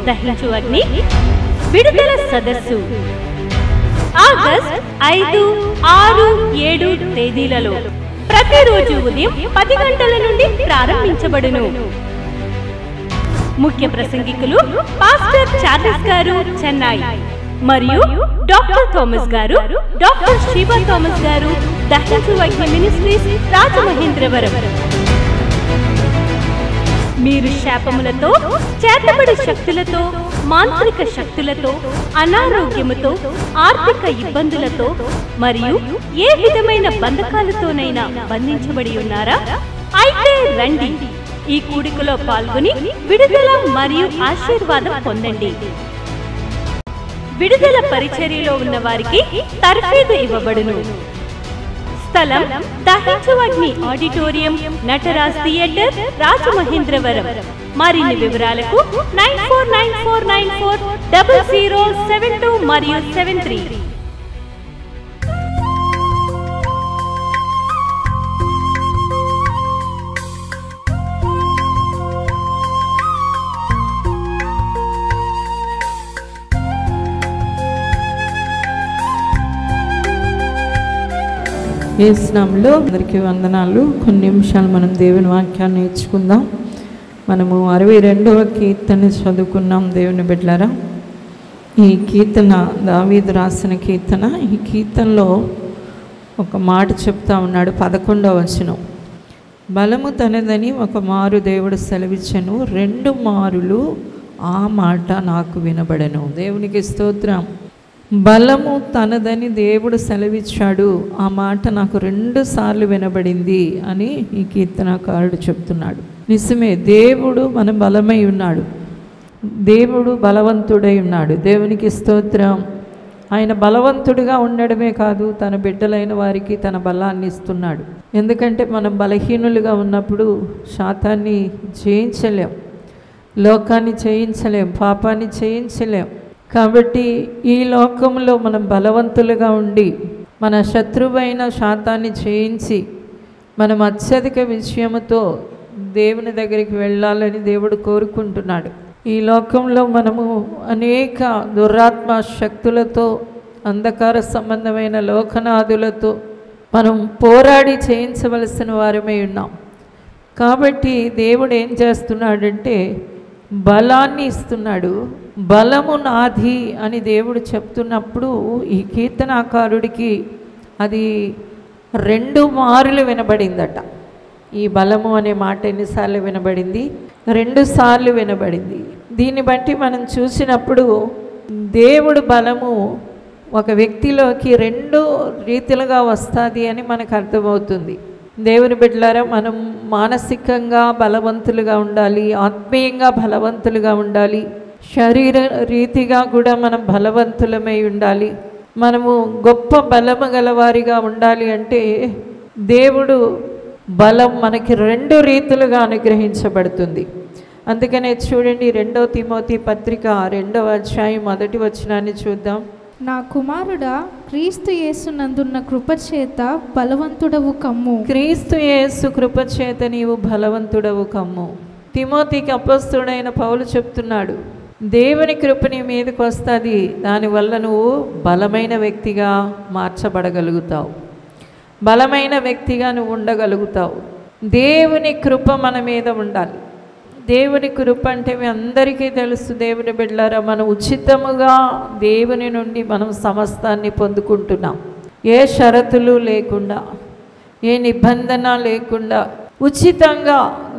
దహించు అగ్ని విడుదల సదస్సు ఆగస్ట్ 5, 6, 7 తేదీలలో ప్రతిరోజు ఉదయం 10 గంటల నుండి ప్రారంభించబడును. ముఖ్య ప్రసంగికులు పాస్టర్ చార్లెస్ గారు చెన్నై మరియు డాక్టర్ థామస్ గారు, డాక్టర్ శివ థామస్ గారు దహించు అగ్ని మినిస్ట్రీస్ రాజమహేంద్రవరం. మీరు శాపములతో, చేతబడి శక్తులతో, మాంత్రిక శక్తులతో, అనారోగ్యముతో, ఆర్థిక ఇబ్బందులతో మరియు ఏ విధమైన బంధకాలతోనైనా బంధించబడి ఉన్నారా? అయితే రండి, ఈ కూడికలో పాల్గొని విడుదల మరియు ఆశీర్వాదం పొందండి. విడుదల పరిచర్యలో ఉన్న వారికి తర్ఫీదు ఇవ్వబడును. స్థలం దహించు అగ్ని ఆడిటోరియం, నటరాజ్ థియేటర్, రాజమహేంద్రవరం. మరిన్ని వివరాలకు 9494940072 మరియు 73. యేసు నామములో అందరికీ వందనాలు. కొన్ని నిమిషాలు మనం దేవుని వాక్యాన్ని నేర్చుకుందాం. మనము 62వ కీర్తన చదువుకున్నాం దేవుని బిడ్డలారా. ఈ కీర్తన దావీదు రాసిన కీర్తన. ఈ కీర్తనలో ఒక మాట చెప్తా ఉన్నాడు, 11వ వచనం. బలము తనదని ఒక మారు దేవుడు సెలవిచ్చెను, 2 మారులు ఆ మాట నాకు వినబడెను. దేవునికి స్తోత్రం. బలము తనదని దేవుడు సెలవిచ్చాడు, ఆ మాట నాకు 2 సార్లు వినబడింది అని ఈ కీర్తనకారుడు చెప్తున్నాడు. నిజమే, దేవుడు మన బలమై ఉన్నాడు, దేవుడు బలవంతుడై ఉన్నాడు. దేవునికి స్తోత్రం. ఆయన బలవంతుడిగా ఉండడమే కాదు, తన బిడ్డలైన వారికి తన బలాన్ని ఇస్తున్నాడు. ఎందుకంటే మనం బలహీనులుగా ఉన్నప్పుడు శాతాన్ని జయించలేం, లోకాన్ని జయించలేం, పాపాన్ని జయించలేం. కాబట్టి ఈ లోకంలో మనం బలవంతులుగా ఉండి మన శత్రువైన శాతాన్ని జయించి మనం అత్యధిక విజయముతో దేవుని దగ్గరికి వెళ్ళాలని దేవుడు కోరుకుంటున్నాడు. ఈ లోకంలో మనము అనేక దురాత్మ శక్తులతో, అంధకార సంబంధమైన లోకనాదులతో మనం పోరాడి జయించవలసిన వారమై ఉన్నాం. కాబట్టి దేవుడు ఏం చేస్తున్నాడంటే బలాన్ని ఇస్తున్నాడు. బలము నాది అని దేవుడు చెప్తున్నప్పుడు ఈ కీర్తనాకారుడికి అది 2 మారులు వినబడిందట. ఈ బలము అనే మాట ఎన్నిసార్లు వినబడింది? 2 సార్లు వినబడింది. దీన్ని బట్టి మనం చూసినప్పుడు దేవుడు బలము ఒక వ్యక్తిలోకి 2 రీతిలుగా వస్తుంది అని మనకు అర్థమవుతుంది. దేవుని బిడ్డలారా, మనం మానసికంగా బలవంతులుగా ఉండాలి, ఆత్మీయంగా బలవంతులుగా ఉండాలి, శరీర రీతిగా కూడా మనం బలవంతులమై ఉండాలి. మనము గొప్ప బలము గలవారిగా ఉండాలి అంటే దేవుడు బలం మనకి 2 రీతులుగా అనుగ్రహించబడుతుంది. అందుకనే చూడండి, 2వ తిమోతి పత్రిక 2వ అధ్యాయం 1వ వచనాన్ని చూద్దాం. నా కుమారుడా, క్రీస్తు యేసునందున్న కృపచేత బలవంతుడవు కమ్ము. క్రీస్తు యేసు కృపచేత నీవు బలవంతుడవు కమ్ము. తిమోతికి అపొస్తలుడైన పౌలు చెప్తున్నాడు, దేవుని కృప నీ మీదకి వస్తుంది, దానివల్ల నువ్వు బలమైన వ్యక్తిగా మార్చబడగలుగుతావు, బలమైన వ్యక్తిగా నువ్వు ఉండగలుగుతావు. దేవుని కృప మన మీద ఉండాలి. దేవుని కృప అంటే మీ అందరికీ తెలుసు దేవుని బిడ్డలారా, మనం ఉచితముగా దేవుని నుండి మనం సమస్తాన్ని పొందుకుంటున్నాం. ఏ షరతులు లేకుండా, ఏ నిబంధన లేకుండా ఉచితంగా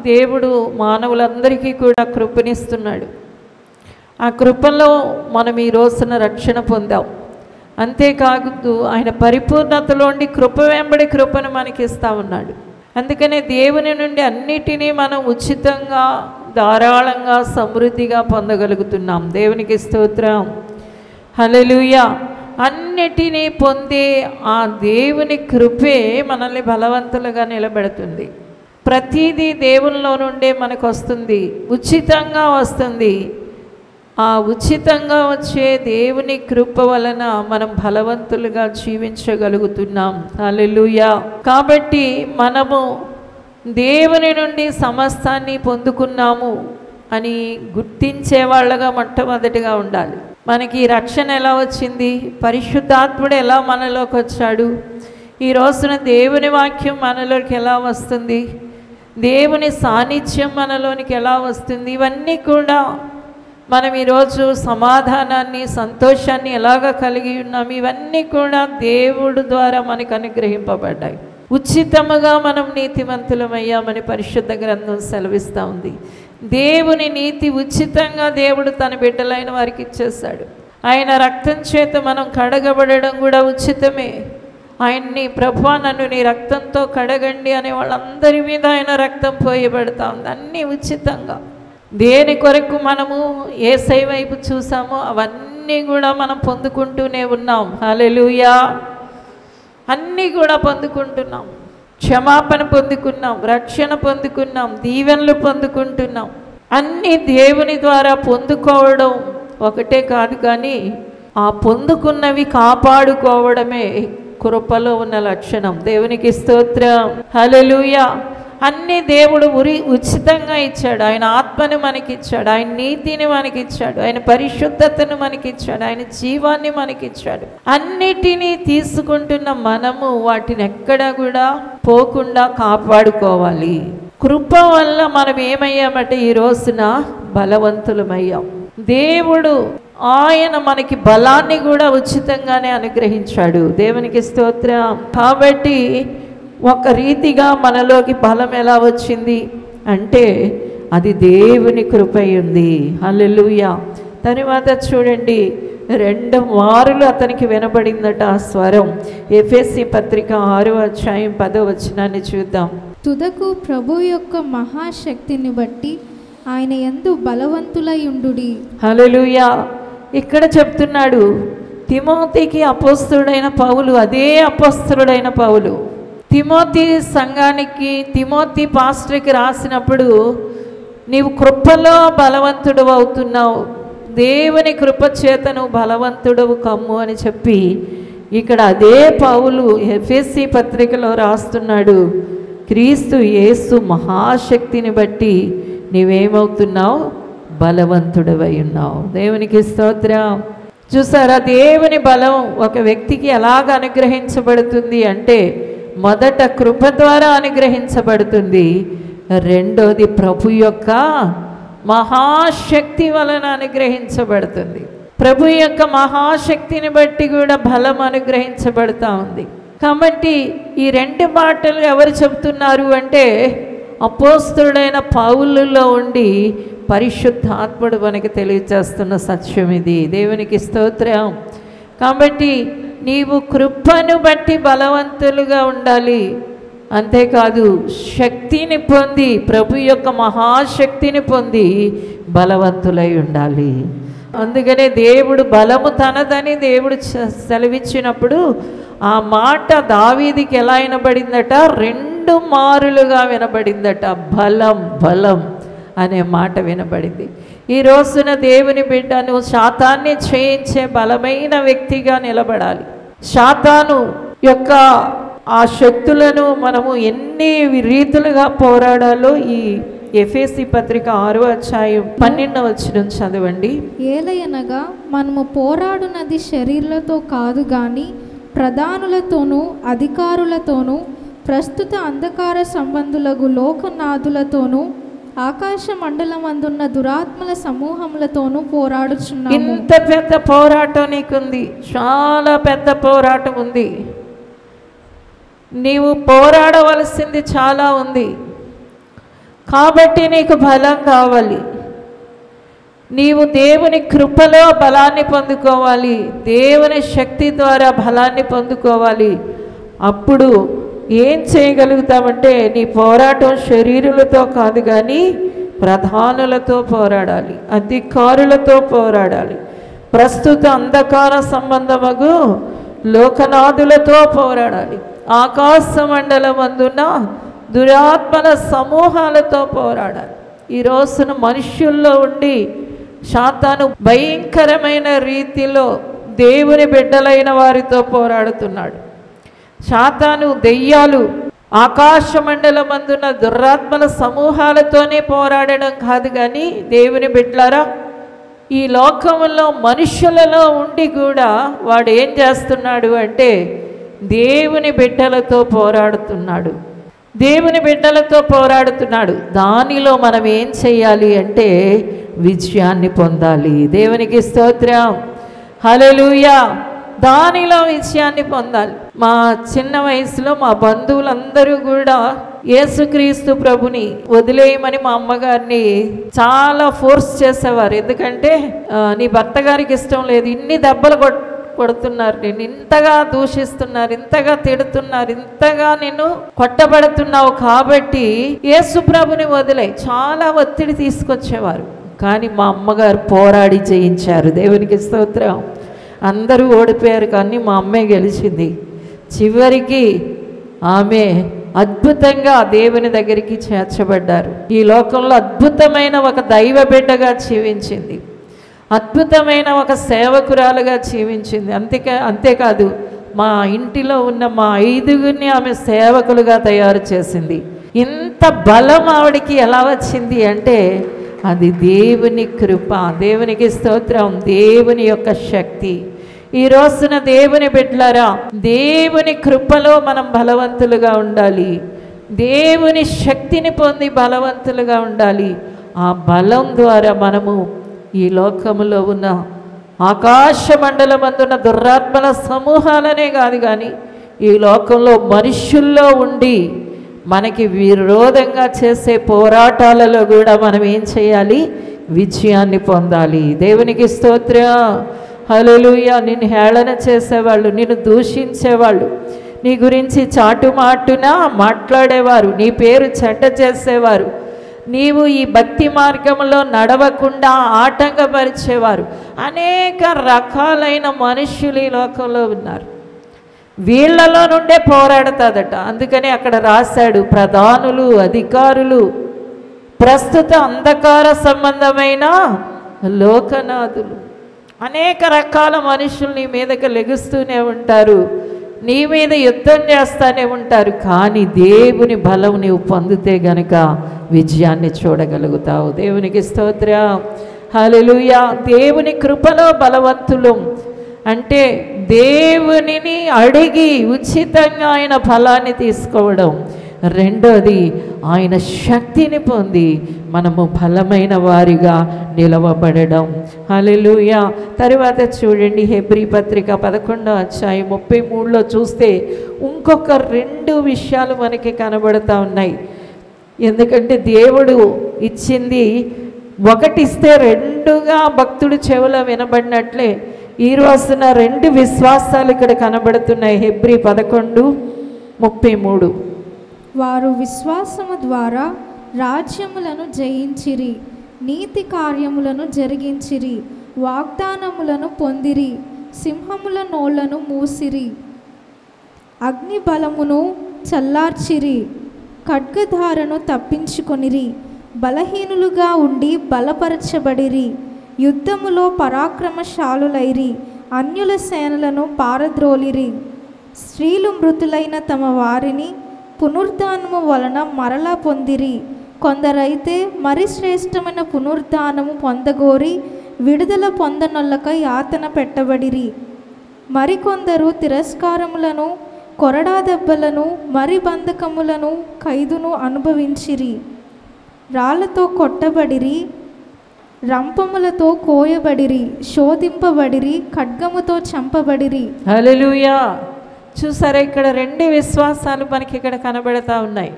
దేవుడు మానవులందరికీ కూడా కృపనిస్తున్నాడు. ఆ కృపలో మనం ఈ రోజున రక్షణ పొందాం. అంతేకాదు ఆయన పరిపూర్ణతలోండి కృప వెంబడి కృపను మనకి ఇస్తూ ఉన్నాడు. అందుకనే దేవుని నుండి అన్నిటినీ మనం ఉచితంగా, ధారాళంగా, సమృద్ధిగా పొందగలుగుతున్నాం. దేవునికి స్తోత్రం, హల్లెలూయా. అన్నిటినీ పొందే ఆ దేవుని కృపే మనల్ని బలవంతులుగా నిలబెడుతుంది. ప్రతిదీ దేవునిలో నుండే మనకు వస్తుంది, ఉచితంగా వస్తుంది. ఆ ఉచితంగా వచ్చే దేవుని కృప వలన మనం బలవంతులుగా జీవించగలుగుతున్నాం. హల్లెలూయా. కాబట్టి మనము దేవుని నుండి సమస్తాన్ని పొందుకున్నాము. అని గుర్తించే వాళ్ళగా మొట్టమొదటిగా ఉండాలి. మనకి రక్షణ ఎలా వచ్చింది? పరిశుద్ధాత్ముడు ఎలా మనలోకి వచ్చాడు? ఈ రోజున దేవుని వాక్యం మనలోకి ఎలా వస్తుంది? దేవుని సాన్నిధ్యం మనలోనికి ఎలా వస్తుంది? ఇవన్నీ కూడా మనం ఈరోజు సమాధానాన్ని, సంతోషాన్ని ఎలాగ కలిగి ఉన్నాం, ఇవన్నీ కూడా దేవుడు ద్వారా మనకు అనుగ్రహింపబడ్డాయి. ఉచితముగా మనం నీతిమంతులమయ్యామని పరిశుద్ధ గ్రంథం సెలవిస్తూ ఉంది. దేవుని నీతి ఉచితంగా దేవుడు తన బిడ్డలైన వారికి ఇచ్చేశాడు. ఆయన రక్తం చేత మనం కడగబడడం కూడా ఉచితమే. ఆయన్ని ప్రభువా నన్ను నీ రక్తంతో కడగండి అనే వాళ్ళందరి మీద ఆయన రక్తం పోయబడతా ఉంది. అన్నీ ఉచితంగా. దేని కొరకు మనము యేసయ్య వైపు చూసామో అవన్నీ కూడా మనం పొందుకుంటూనే ఉన్నాం. హల్లెలూయా. అన్నీ కూడా పొందుకుంటున్నాం. క్షమాపణ పొందుకున్నాం, రక్షణ పొందుకున్నాం, దీవెనలు పొందుకుంటున్నాం. అన్నీ దేవుని ద్వారా పొందుకోవడం ఒకటే కాదు, కానీ ఆ పొందుకున్నవి కాపాడుకోవడమే కృపలో ఉన్న లక్షణం. దేవునికి స్తోత్రం. హల్లెలూయా. అన్నీ దేవుడు ఉచితంగా ఇచ్చాడు. ఆయన ఆత్మని మనకిచ్చాడు, ఆయన నీతిని మనకిచ్చాడు, ఆయన పరిశుద్ధతను మనకిచ్చాడు, ఆయన జీవాన్ని మనకిచ్చాడు. అన్నిటినీ తీసుకుంటున్న మనము వాటిని ఎక్కడా కూడా పోకుండా కాపాడుకోవాలి. కృప వల్ల మనం ఏమయ్యామంటే ఈ రోజున బలవంతులమయ్యాం. దేవుడు ఆయన మనకి బలాన్ని కూడా ఉచితంగానే అనుగ్రహించాడు. దేవునికి స్తోత్రం. కాబట్టి ఒక రీతిగా మనలోకి బలం ఎలా వచ్చింది అంటే అది దేవుని కృపై ఉంది. హల్లెలూయా. తరువాత చూడండి, 2 మారులు అతనికి వినబడిందట ఆ స్వరం. ఎఫెసీ పత్రిక 6వ అధ్యాయం 10వ వచనాన్ని చూద్దాం. తుదకు ప్రభు యొక్క మహాశక్తిని బట్టి ఆయన యందు బలవంతులై ఉండుడి. హల్లెలూయా. ఇక్కడ చెప్తున్నాడు తిమోతికి అపోస్తలుడైన పౌలు, అదే అపోస్తలుడైన పౌలు తిమోతి సంఘానికి, తిమోతి పాస్టర్కి రాసినప్పుడు నీవు కృపలో బలవంతుడు అవుతున్నావు, దేవుని కృప చేత నువ్వు బలవంతుడవు కమ్ము అని చెప్పి ఇక్కడ అదే పౌలు ఎఫెసీ పత్రికలో రాస్తున్నాడు. క్రీస్తు యేసు మహాశక్తిని బట్టి నీవేమవుతున్నావు? బలవంతుడవై ఉన్నావు. దేవునికి స్తోత్రం. చూసారా, దేవుని బలం ఒక వ్యక్తికి ఎలాగ అనుగ్రహించబడుతుంది అంటే మొదట కృప ద్వారా అనుగ్రహించబడుతుంది, రెండోది ప్రభు యొక్క మహాశక్తి వలన అనుగ్రహించబడుతుంది. ప్రభు యొక్క మహాశక్తిని బట్టి కూడా బలం అనుగ్రహించబడుతూ ఉంది. కాబట్టి ఈ 2 మాటలు ఎవరు చెబుతున్నారు అంటే అపోస్తలుడైన పౌలులో ఉండి పరిశుద్ధాత్ముడు మనకి తెలియజేస్తున్న సత్యం ఇది. దేవునికి స్తోత్రం. కాబట్టి నీవు కృపను బట్టి బలవంతులుగా ఉండాలి. అంతేకాదు శక్తిని పొంది, ప్రభు యొక్క మహాశక్తిని పొంది బలవంతులై ఉండాలి. అందుకనే దేవుడు బలము తనదని దేవుడు సెలవిచ్చినప్పుడు ఆ మాట దావీదికి ఎలా వినబడిందట? 2 మారులుగా వినబడిందట. బలం బలం అనే మాట వినబడింది. ఈ రోజున దేవుని బిడ్డను శాతాన్ని చేయించే బలమైన వ్యక్తిగా నిలబడాలి. శాతాను యొక్క ఆ శక్తులను మనము ఎన్ని రీతులుగా పోరాడాలో ఈ ఎఫెసీ పత్రిక 6వ అధ్యాయం 12వ వచనం చదవండి. ఏలయనగా మనము పోరాడునది శరీరులతో కాదు గాని ప్రధానులతోనూ అధికారులతోనూ ప్రస్తుత అంధకార సంబంధులకు లోకనాథులతోనూ ఆకాశ మండలమందున్న దురాత్మల సమూహములతోనూ పోరాడుచున్నాము. ఇంత పెద్ద పోరాటం నీకుంది, చాలా పెద్ద పోరాటం ఉంది. నీవు పోరాడవలసింది చాలా ఉంది. కాబట్టి నీకు బలం కావాలి. నీవు దేవుని కృపలో బలాన్ని పొందుకోవాలి, దేవుని శక్తి ద్వారా బలాన్ని పొందుకోవాలి. అప్పుడు ఏం చేయగలుగుతామంటే నీ పోరాటం శరీరులతో కాదు కానీ ప్రధానులతో పోరాడాలి, అధికారులతో పోరాడాలి, ప్రస్తుత అంధకార సంబంధమగు లోకనాథులతో పోరాడాలి, ఆకాశ మండలమందున్న దురాత్మల సమూహాలతో పోరాడాలి. ఈ రోజున మనుష్యుల్లో ఉండి శాతాను భయంకరమైన రీతిలో దేవుని బిడ్డలైన వారితో పోరాడుతున్నాడు. శాతాను, దెయ్యాలు ఆకాశ మండలమందున దురాత్మల సమూహాలతోనే పోరాడడం కాదు, కానీ దేవుని బిడ్డలారా, ఈ లోకంలో మనుషులలో ఉండి కూడా వాడు ఏం చేస్తున్నాడు అంటే దేవుని బిడ్డలతో పోరాడుతున్నాడు. దేవుని బిడ్డలతో పోరాడుతున్నాడు. దానిలో మనం ఏం చేయాలి అంటే విజయాన్ని పొందాలి. దేవునికి స్తోత్రం, హల్లెలూయా. దానిలో విజయాన్ని పొందాలి. మా చిన్న వయసులో మా బంధువులందరూ కూడా యేసుక్రీస్తు ప్రభుని వదిలేయమని మా అమ్మగారిని చాలా ఫోర్స్ చేసేవారు. ఎందుకంటే నీ భర్త గారికి ఇష్టం లేదు, ఇన్ని దెబ్బలు కొడుతున్నారు, నేను ఇంతగా దూషిస్తున్నారు, ఇంతగా తిడుతున్నారు, ఇంతగా నేను కొట్టబడుతున్నావు, కాబట్టి యేసు ప్రభుని వదిలే చాలా ఒత్తిడి తీసుకొచ్చేవారు. కానీ మా అమ్మగారు పోరాడి జయించారు. దేవునికి స్తోత్రం. అందరూ ఓడిపోయారు, కానీ మా అమ్మే గెలిచింది. చివరికి ఆమె అద్భుతంగా దేవుని దగ్గరికి చేర్చబడ్డారు. ఈ లోకంలో అద్భుతమైన ఒక దైవ బిడ్డగా జీవించింది, అద్భుతమైన ఒక సేవకురాలుగా జీవించింది. అంతేకాదు మా ఇంటిలో ఉన్న మా 5గురిని ఆమె సేవకులుగా తయారు చేసింది. ఇంత బలం ఆవిడికి ఎలా వచ్చింది అంటే అది దేవుని కృప. దేవునికి స్తోత్రం, దేవుని యొక్క శక్తి. ఈ రోజున దేవుని బిడ్డలారా, దేవుని కృపలో మనం బలవంతులుగా ఉండాలి, దేవుని శక్తిని పొంది బలవంతులుగా ఉండాలి. ఆ బలం ద్వారా మనము ఈ లోకములో ఉన్న ఆకాశ మండలమందున్న దురాత్మల సమూహాలనే కాదు, కానీ ఈ లోకంలో మనుషుల్లో ఉండి మనకి విరోధంగా చేసే పోరాటాలలో కూడా మనం ఏం చేయాలి? విజయాన్ని పొందాలి. దేవునికి స్తోత్రం, హల్లెలూయా. నిన్ను హేళన చేసేవాళ్ళు, నిన్ను దూషించేవాళ్ళు, నీ గురించి చాటుమాటున మాట్లాడేవారు, నీ పేరు చెడ్డ చేసేవారు, నీవు ఈ భక్తి మార్గంలో నడవకుండా ఆటంకపరిచేవారు, అనేక రకాలైన మనుష్యులు ఈ లోకంలో ఉన్నారు. వీళ్ళలో నుండే పోరాడుతుందట. అందుకని అక్కడ రాశాడు, ప్రధానులు, అధికారులు, ప్రస్తుత అంధకార సంబంధమైన లోకనాథులు, అనేక రకాల మనుషులు నీ మీదకి లెగుస్తూనే ఉంటారు, నీ మీద యుద్ధం చేస్తూనే ఉంటారు. కానీ దేవుని బలం నీవు పొందితే గనుక విజయాన్ని చూడగలుగుతావు. దేవునికి స్తోత్రం, హల్లెలూయా. దేవుని కృపలో బలవంతులు అంటే దేవునిని అడిగి ఉచితంగా ఆయన ఫలాన్ని తీసుకోవడం. రెండోది ఆయన శక్తిని పొంది మనము బలమైన వారిగా నిలవబడడం. హల్లెలూయా. తరువాత చూడండి, హెబ్రీ పత్రిక 11:33 చూస్తే ఇంకొక 2 విషయాలు మనకి కనబడుతూ ఉన్నాయి. ఎందుకంటే దేవుడు ఇచ్చింది ఒకటిస్తే 2గా భక్తుడు చెవులో వినబడినట్లే ఈ రోజున 2 విశ్వాసాలు ఇక్కడ కనబడుతున్నాయి. హెబ్రీ 11:33 వారు విశ్వాసము ద్వారా రాజ్యములను జయించిరి, నీతి కార్యములను జరిగించిరి, వాగ్దానములను పొందిరి, సింహముల నోళ్లను మూసిరి, అగ్ని బలమును చల్లార్చిరి, ఖడ్గధారను తప్పించుకొనిరి, బలహీనులుగా ఉండి బలపరచబడిరి, యుద్ధములో పరాక్రమశాలులైరి, అన్యుల సేనలను పారద్రోలిరి, స్త్రీలు మృతులైన తమ వారిని పునరుద్ధానము వలన మరలా పొందిరి, కొందరైతే మరి శ్రేష్టమైన పునరుద్ధానము పొందగోరి విడుదల పొందనొల్లకై యాతన పెట్టబడిరి, మరికొందరు తిరస్కారములను, కొరడా దెబ్బలను, మరి బంధకములను, ఖైదును అనుభవించిరి, రాళ్లతో కొట్టబడిరి, రంపములతో కోయబడిరి, శోధింపబడిరి, ఖడ్గముతో చంపబడిరి. హల్లెలూయా. చూసారా, ఇక్కడ 2 విశ్వాసాలు మనకి ఇక్కడ కనబడతా ఉన్నాయి.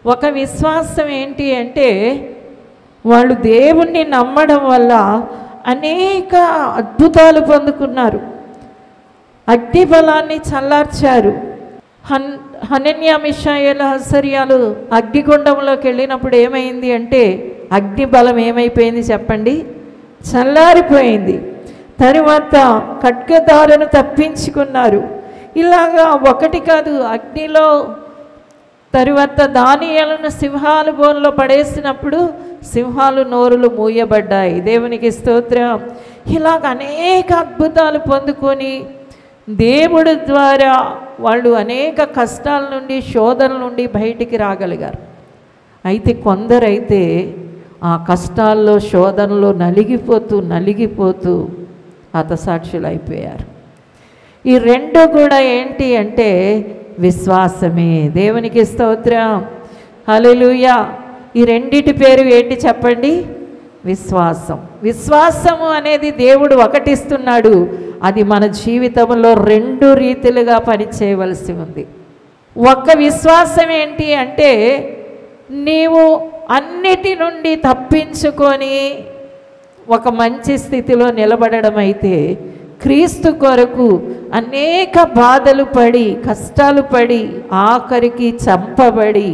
ఒక విశ్వాసం ఏంటి అంటే వాళ్ళు దేవుణ్ణి నమ్మడం వల్ల అనేక అద్భుతాలు పొందుకున్నారు, అగ్ని బలాన్ని చల్లార్చారు. హనన్యా, మిషాయేలు, హసర్యాలు అగ్నిగుండంలోకి వెళ్ళినప్పుడు ఏమైంది అంటే అగ్ని బలం ఏమైపోయింది చెప్పండి? చల్లారిపోయింది. తరువాత ఖడ్గధారను తప్పించుకున్నారు. ఇలాగా ఒకటి కాదు, అగ్నిలో తరువాత దానియేలును సింహాల బోన్లో పడేసినప్పుడు సింహాలు నోరులు మూయబడ్డాయి. దేవునికి స్తోత్రం. ఇలాగ అనేక అద్భుతాలు పొందుకొని దేవుడి ద్వారా వాళ్ళు అనేక కష్టాల నుండి, శోధనల నుండి బయటికి రాగలిగారు. అయితే కొందరైతే ఆ కష్టాల్లో, శోధనలో నలిగిపోతూ హతసాక్షులు అయిపోయారు. ఈ రెండు కూడా ఏంటి అంటే విశ్వాసమే. దేవునికి స్తోత్రం, హల్లెలూయా. ఈ రెండిటి పేరు ఏంటి చెప్పండి? విశ్వాసం. విశ్వాసము అనేది దేవుడు ఒకటిస్తున్నాడు, అది మన జీవితంలో రెండు రీతిలుగా పనిచేయవలసి ఉంది. ఒక్క విశ్వాసం ఏంటి అంటే నీవు అన్నిటి నుండి తప్పించుకొని ఒక మంచి స్థితిలో నిలబడడం అయితే, క్రీస్తు కొరకు అనేక బాధలు పడి, కష్టాలు పడి, ఆఖరికి చంపబడి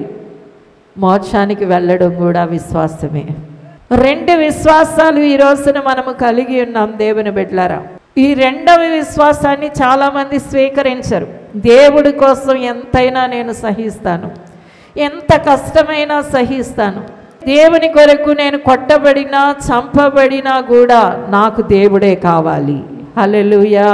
మోక్షానికి వెళ్ళడం కూడా విశ్వాసమే. రెండు విశ్వాసాలు ఈ రోజున మనము కలిగి ఉన్నాం దేవుని బిడ్డలారా. ఈ రెండవ విశ్వాసాన్ని చాలామంది స్వీకరించరు. దేవుడి కోసం ఎంతైనా నేను సహిస్తాను, ఎంత కష్టమైనా సహిస్తాను, దేవుని కొరకు నేను కొట్టబడినా చంపబడినా కూడా నాకు దేవుడే కావాలి. హల్లెలూయా.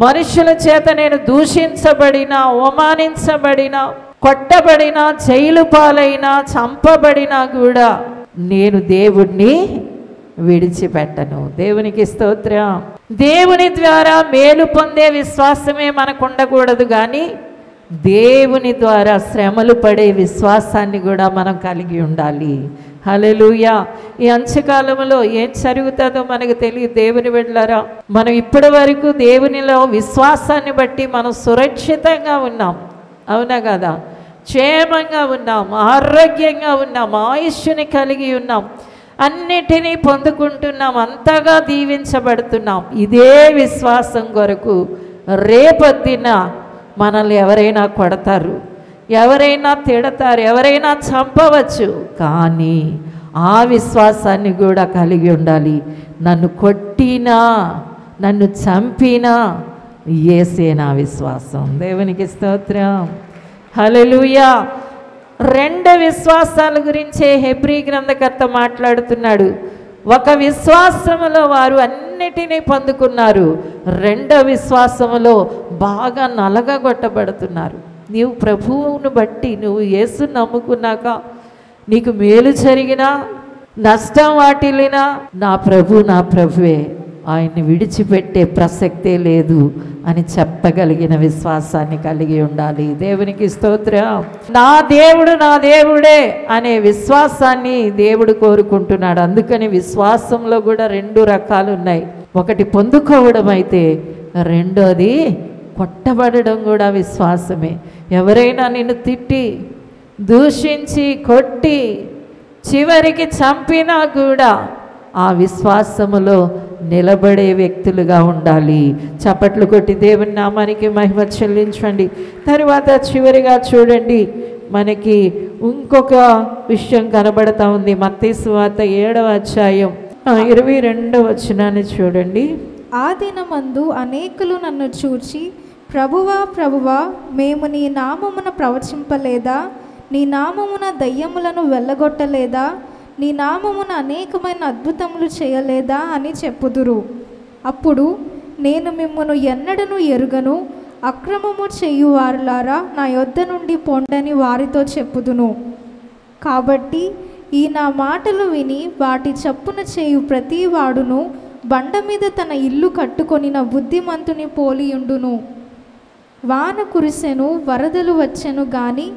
మనుషుల చేత నేను దూషించబడినా, అవమానించబడినా, కొట్టబడినా, జైలు పాలైనా, చంపబడినా కూడా నేను దేవుణ్ణి విడిచిపెట్టను. దేవునికి స్తోత్రం. దేవుని ద్వారా మేలు పొందే విశ్వాసమే మనకు ఉండకూడదు, కానీ దేవుని ద్వారా శ్రమలు పడే విశ్వాసాన్ని కూడా మనం కలిగి ఉండాలి. హల్లెలూయా. ఈ అంత్యకాలంలో ఏం జరుగుతుందో మనకు తెలియదు దేవుని బిడ్డలారా. మనం ఇప్పటి వరకు దేవునిలో విశ్వాసాన్ని బట్టి మనం సురక్షితంగా ఉన్నాం, అవునా కదా? క్షేమంగా ఉన్నాం, ఆరోగ్యంగా ఉన్నాం, ఆయుష్ని కలిగి ఉన్నాం, అన్నిటినీ పొందుకుంటున్నాం, అంతగా దీవించబడుతున్నాం. ఇదే విశ్వాసం కొరకు రేపొద్దున మనల్ని ఎవరైనా కొడతారు, ఎవరైనా తిడతారు, ఎవరైనా చంపవచ్చు, కానీ ఆ విశ్వాసాన్ని కూడా కలిగి ఉండాలి. నన్ను కొట్టినా, నన్ను చంపినా యేసే నా విశ్వాసం. దేవునికి స్తోత్రం, హల్లెలూయా. రెండు విశ్వాసాల గురించే హెబ్రీ గ్రంథకర్త మాట్లాడుతున్నాడు. ఒక విశ్వాసములో వారు అన్నిటినీ పొందుకున్నారు, రెండో విశ్వాసములో బాగా నలగగొట్టబడుతున్నారు. నీవు ప్రభువును బట్టి, నువ్వు యేసుని నమ్ముకున్నాక నీకు మేలు జరిగినా, నష్టం వాటిల్లినా నా ప్రభువే, ఆయన్ని విడిచిపెట్టే ప్రసక్తే లేదు అని చెప్పగలిగిన విశ్వాసాన్ని కలిగి ఉండాలి. దేవునికి స్తోత్రం. నా దేవుడే అనే విశ్వాసాన్ని దేవుడు కోరుకుంటున్నాడు. అందుకని విశ్వాసంలో కూడా రెండు రకాలు ఉన్నాయి. ఒకటి పొందుకోవడం అయితే, రెండోది కొట్టబడడం కూడా విశ్వాసమే. ఎవరైనా నిన్ను తిట్టి, దూషించి, కొట్టి, చివరికి చంపినా కూడా ఆ విశ్వాసములో నిలబడే వ్యక్తులుగా ఉండాలి. చప్పట్లు కొట్టి దేవుని నామానికి మహిమ చెల్లించండి. తర్వాత చివరిగా చూడండి, మనకి ఇంకొక విషయం కనబడతా ఉంది. మత్తయి సువార్త 7వ అధ్యాయం 22వ వచనాన్ని చూడండి. ఆ దినమందు అనేకులు నన్ను చూచి, ప్రభువా ప్రభువా, మేము నీ నామమున ప్రవచింపలేదా? నీ నామమున దయ్యములను వెళ్ళగొట్టలేదా? నీ నామమున అనేకమైన అద్భుతములు చేయలేదా అని చెప్పుదురు. అప్పుడు నేను మిమ్మును ఎన్నడను ఎరుగను, అక్రమము చేయువారులారా నా యొద్ద నుండి పొండని వారితో చెప్పుదును. కాబట్టి ఈ నా మాటలు విని వాటి చప్పున చేయు ప్రతి వాడును బండ మీద తన ఇల్లు కట్టుకొనిన బుద్ధిమంతుని పోలియుండును. వాన కురిసెను, వరదలు వచ్చెను గాని,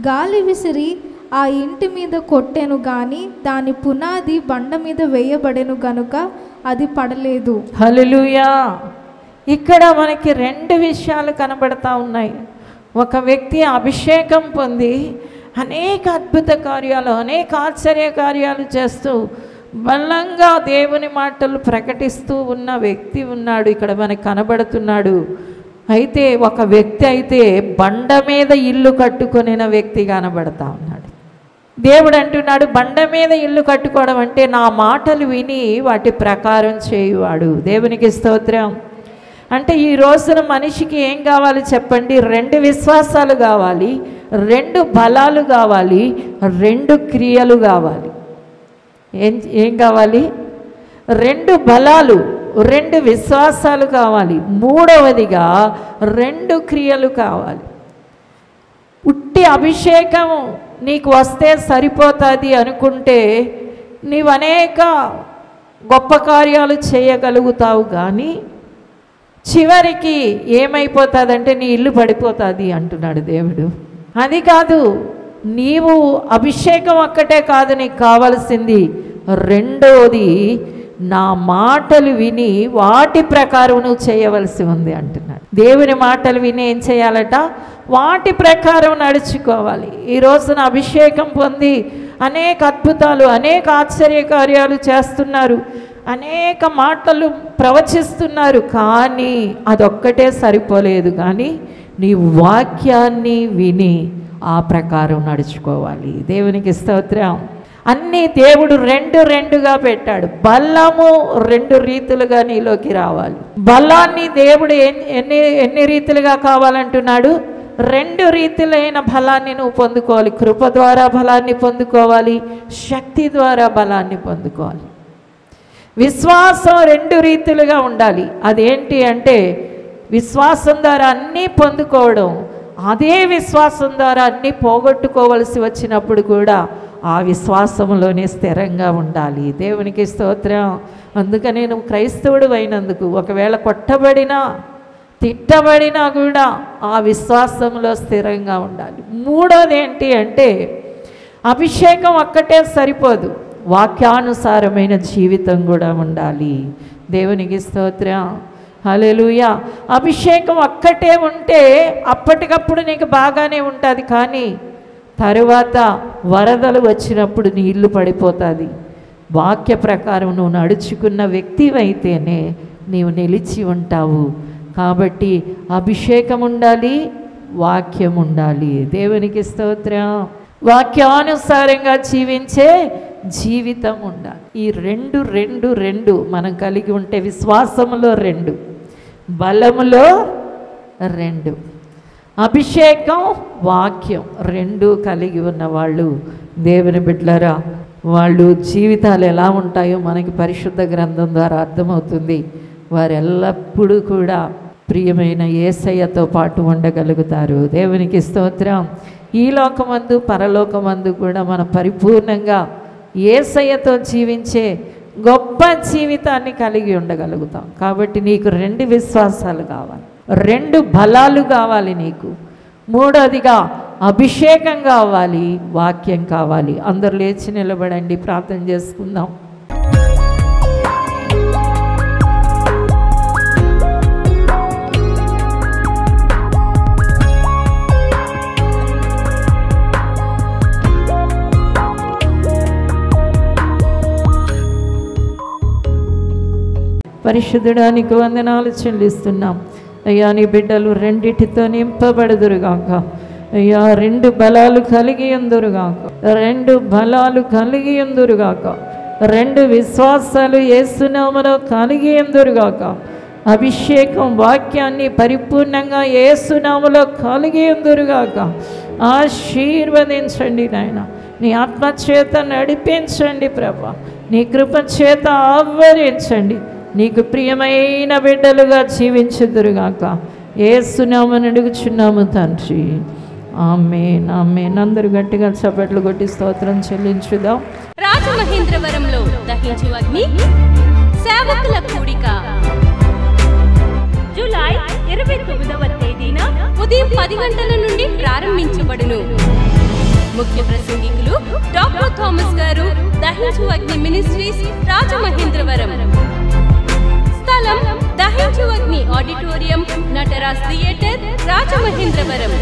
గాలి విసిరి ఆ ఇంటి మీద కొట్టెను గాని, దాని పునాది బండ మీద వేయబడెను గనుక అది పడలేదు. హల్లెలూయా. ఇక్కడ మనకి రెండు విషయాలు కనబడతా ఉన్నాయి. ఒక వ్యక్తి అభిషేకం పొంది అనేక అద్భుత కార్యాలు, అనేక ఆశ్చర్య కార్యాలు చేస్తూ బలంగా దేవుని మాటలు ప్రకటిస్తూ ఉన్న వ్యక్తి ఉన్నాడు, ఇక్కడ మనకు కనబడుతున్నాడు. అయితే ఒక వ్యక్తి అయితే బండ మీద ఇల్లు కట్టుకొనిన వ్యక్తి కనబడతా ఉన్నాడు. దేవుడు అంటున్నాడు, బండ మీద ఇల్లు కట్టుకోవడం అంటే నా మాటలు విని వాటి ప్రకారం చేయువాడు. దేవునికి స్తోత్రం. అంటే ఈ రోజున మనిషికి ఏం కావాలి చెప్పండి? రెండు విశ్వాసాలు కావాలి, రెండు బలాలు కావాలి, రెండు క్రియలు కావాలి. ఏం కావాలి? రెండు బలాలు. 2 విశ్వాసాలు కావాలి. మూడవదిగా 2 క్రియలు కావాలి. ఉట్టి అభిషేకం నీకు వస్తే సరిపోతుంది అనుకుంటే నీవు అనేక గొప్ప కార్యాలు చేయగలుగుతావు, కానీ చివరికి ఏమైపోతుందంటే నీ ఇల్లు పడిపోతుంది అంటున్నాడు దేవుడు. అది కాదు, నీవు అభిషేకం ఒక్కటే కాదు నీకు కావాల్సింది, రెండోది నా మాటలు విని వాటి ప్రకారం నువ్వు చేయవలసి ఉంది అంటున్నాడు. దేవుని మాటలు విని ఏం చేయాలట? వాటి ప్రకారం నడుచుకోవాలి. ఈ రోజున అభిషేకం పొంది అనేక అద్భుతాలు, అనేక ఆశ్చర్యకార్యాలు చేస్తున్నారు, అనేక మాటలు ప్రవచిస్తున్నారు, కానీ అదొక్కటే సరిపోలేదు. కానీ నీ వాక్యాన్ని విని ఆ ప్రకారం నడుచుకోవాలి. దేవునికి స్తోత్రం. అన్నీ దేవుడు 2 పెట్టాడు. బలము 2 రీతులుగా నీలోకి రావాలి. బలాన్ని దేవుడు ఎన్ని రీతులుగా కావాలంటున్నాడు? 2 రీతులైన బలాన్ని నువ్వు పొందుకోవాలి. కృప ద్వారా బలాన్ని పొందుకోవాలి, శక్తి ద్వారా బలాన్ని పొందుకోవాలి. విశ్వాసం 2 రీతులుగా ఉండాలి. అదేంటి అంటే విశ్వాసం ద్వారా అన్నీ పొందుకోవడం, అదే విశ్వాసం ద్వారా అన్నీ పోగొట్టుకోవలసి వచ్చినప్పుడు కూడా ఆ విశ్వాసంలోనే స్థిరంగా ఉండాలి. దేవునికి స్తోత్రం. అందుకని నువ్వు క్రైస్తవుడు అయినందుకు ఒకవేళ కొట్టబడినా తిట్టబడినా కూడా ఆ విశ్వాసంలో స్థిరంగా ఉండాలి. మూడోది ఏంటి అంటే అభిషేకం ఒక్కటే సరిపోదు, వాక్యానుసారమైన జీవితం కూడా ఉండాలి. దేవునికి స్తోత్రం. హల్లెలూయా. అభిషేకం ఒక్కటే ఉంటే అప్పటికప్పుడు నీకు బాగానే ఉంటుంది, కానీ తరువాత వరదలు వచ్చినప్పుడు నీ ఇల్లు పడిపోతుంది. వాక్య ప్రకారం నువ్వు నడుచుకున్న వ్యక్తివైతేనే నీవు నిలిచి ఉంటావు. కాబట్టి అభిషేకం ఉండాలి, వాక్యం ఉండాలి. దేవునికి స్తోత్రం. వాక్యానుసారంగా జీవించే జీవితం ఉండాలి. ఈ రెండు మనం కలిగి ఉంటే విశ్వాసములో 2, బలములో 2, అభిషేకం వాక్యం 2 కలిగి ఉన్న వాళ్ళు దేవుని బిడ్డలారా, వాళ్ళు జీవితాలు ఎలా ఉంటాయో మనకి పరిశుద్ధ గ్రంథం ద్వారా అర్థమవుతుంది. వారు ఎల్లప్పుడూ కూడా ప్రియమైన యేసయ్యతో పాటు ఉండగలుగుతారు. దేవునికి స్తోత్రం. ఈ లోకమందు పరలోకమందు కూడా మనం పరిపూర్ణంగా యేసయ్యతో జీవించే గొప్ప జీవితాన్ని కలిగి ఉండగలుగుతాం. కాబట్టి నీకు 2 విశ్వాసాలు కావాలి, 2 బలాలు కావాలి నీకు. మూడోదిగా అభిషేకం కావాలి, వాక్యం కావాలి. అందరూ లేచి నిలబడండి, ప్రార్థన చేసుకుందాం. పరిశుద్ధుడానికి వందనాలు చెల్లిస్తున్నాం అయ్యా. నీ బిడ్డలు 2టితో నింపబడుదురుగాక అయ్యా. 2 బలాలు కలిగి ఉందురుగాక, 2 బలాలు కలిగి ఉందురుగాక, 2 విశ్వాసాలు యేసునామములో కలిగి ఉందురుగాక. అభిషేకం వాక్యాన్ని పరిపూర్ణంగా యేసునామములో కలిగి ఉందురుగాక. ఆశీర్వదించండి నాయన, నీ ఆత్మచేత నడిపించండి ప్రభా, నీ కృప చేత ఆవరించండి. నీకు ప్రియమైన బిడ్డలుగా జీవించుదురుగాక. యేసునామమున అడుగుచున్నాము తండ్రి, ఆమేన్, ఆమేన్. అందరూ గట్టిగా చప్పట్లు కొట్టి స్తోత్రం చెల్లించుదాం. రాజమహేంద్రవరంలో దహించు అగ్ని సేవకుల కూడిక జూలై 29వ తేదీన ఉదయం 10 గంటల నుండి ప్రారంభించబడును. ముఖ్య ప్రసంగికులు డాక్టర్ థామస్ గారు, దహించు అగ్ని మినిస్ట్రీస్, రాజమహేంద్రవరం. స్థలం దహించు అగ్ని ఆడిటోరియం, నటరాజ్ థియేటర్, రాజమహేంద్రవరం.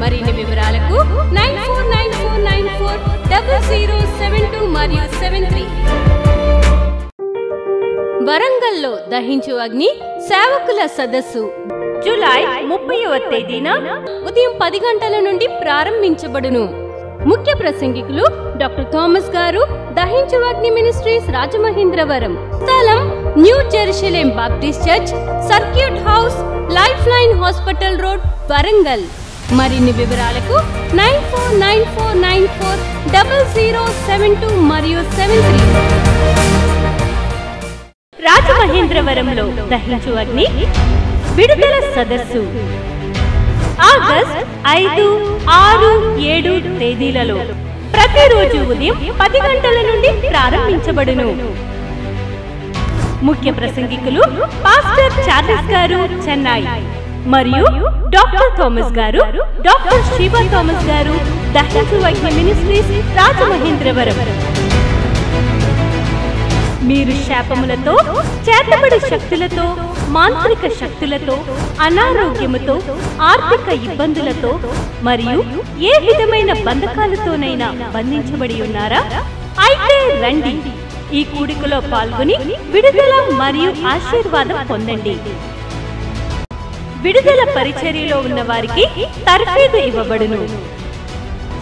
మరిన్ని వివరాలకు 9494940072 మరియు 73. వరంగల్లో దహించు అగ్ని సేవకుల సదస్సు జూలై 30వ తేదీన ఉదయం 10 గంటల నుండి ప్రారంభించబడును. ముఖ్య ప్రసంగికులు డాక్టర్ థామస్ గారు, దహించు అగ్ని మినిస్ట్రీస్, రాజమహేంద్రవరం. స్థలం new Jerusalem Baptist church, circuit house, life line hospital road, Warangal. మరిన్ని వివరాలకు 9494940072 మరియు 73. రాజమహేంద్రవరంలో దహించు అగ్ని విడుదల సదస్సు ఆగస్ట్ 5, 6, 7 తేదీలలో ప్రతిరోజు ఉదయం 10 గంటల నుండి ప్రారంభించబడును. ముఖ్య ప్రసంగికులు పాస్టర్ చార్లెస్ గారు చెన్నై మరియు డాక్టర్ థామస్ గారు, డాక్టర్ శివ థామస్ గారు దహించు అగ్ని మినిస్ట్రీస్ రాజమహేంద్రవరం. మీరు శాపములతో, చేతబడి శక్తులతో, మాంత్రిక శక్తులతో, అనారోగ్యముతో, ఆర్థిక ఇబ్బందులతో మరియు ఏ విధమైన బంధకాలతోనైనా బంధించబడి ఉన్నారా? అయితే రండి, ఈ కూడికలో పాల్గొని విడుదల మరియు ఆశీర్వాదం పొందండి. విడుదల పరిచర్యలో ఉన్న వారికి తర్ఫీదు ఇవ్వబడును.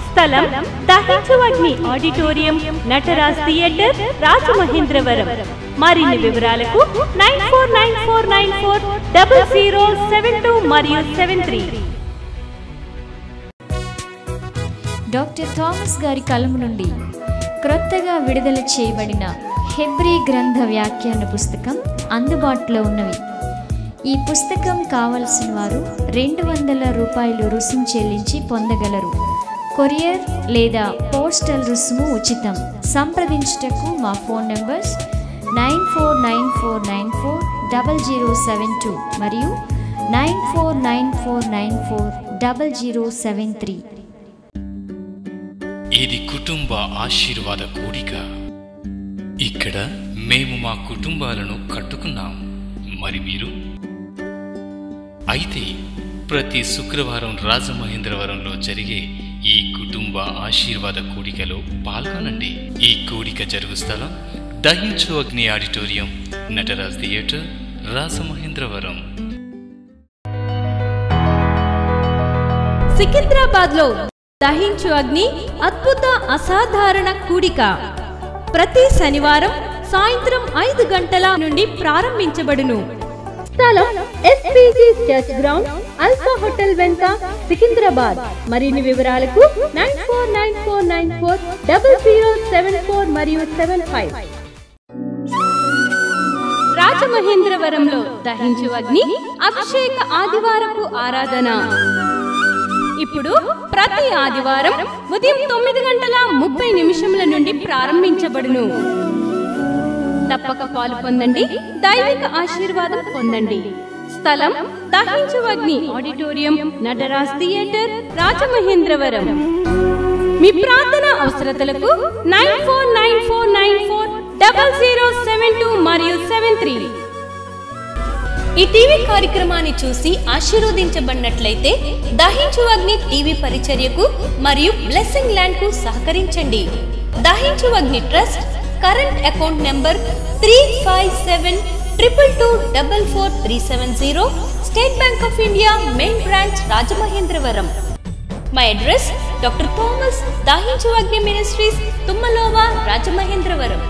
స్థలం దహించు అగ్ని ఆడిటోరియం, నటరాజ్ థియేటర్, రాజమహేంద్రవరం. మరిన్ని వివరాలకు 9494940072 మరియు 73. డాక్టర్ థామస్ గారి కలము నుండి క్రొత్తగా విడుదల చేయబడిన హెబ్రీ గ్రంథ వ్యాఖ్యాన పుస్తకం అందుబాటులో ఉన్నవి. ఈ పుస్తకం కావలసిన వారు 200 రూపాయలు రుసుము చెల్లించి పొందగలరు. కొరియర్ లేదా పోస్టల్ రుసుము ఉచితం. సంప్రదించుటకు మా ఫోన్ నంబర్స్ 9494940072 మరియు 9494940073. ఇది కుటుంబ ఆశీర్వాద కూడిక. ఇక్కడ మేము మా కుటుంబాలను కట్టుకున్నాం. మరి మీరు? అయితే ప్రతి శుక్రవారం రాజమహేంద్రవరంలో జరిగే ఈ కుటుంబ ఆశీర్వాద కూడికలో పాల్గొనండి. ఈ కూడిక జరుగు స్థలం దహించు అగ్ని ఆడిటోరియం, నటరాజ్ థియేటర్, రాజమహేంద్రవరం. సికింద్రాబాద్ లో దహించు అగ్ని అద్భుత అసాధారణ కూడిక ప్రతి శనివారం సాయంత్రం 5 గంటల నుండి ప్రారంభించబడును. స్థలం SPG church ground, alpha hotel వెనుక, సికింద్రాబాద్. మరిన్ని వివరాలకు 9494940074 మరియు 75. రాజమహేంద్రవరంలో దహించు అగ్ని అభిషేక ఆదివారపు ఆరాధన ఇప్పుడు ప్రతి ఆదివారం ఉదయం 9:30 నుండి ప్రారంభించబడును. తప్పక పాలు పొందండి, దైవిక ఆశీర్వాదం పొందండి. స్థలం దహించు అగ్ని ఆడిటోరియం, నటరాజ్ థియేటర్, రాజమహేంద్రవరం. మీ ప్రార్థన అవసరతలకు 9494940072 మరియు 73. ఈ టీవీ కార్యక్రమాన్ని చూసి ఆశీర్వదించబడినట్లయితే దహించు అగ్ని టీవీ పరిచర్యకు మరియు బ్లెస్సింగ్ ల్యాండ్ కు సహకరించండి. దహించు అగ్ని trust current account number 357222444370, State Bank of India main branch, Rajamahendravaram. My address doctor Thomas దహించు అగ్ని మినిస్ట్రీస్, తుమ్మలోవా, రాజమహేంద్రవరం.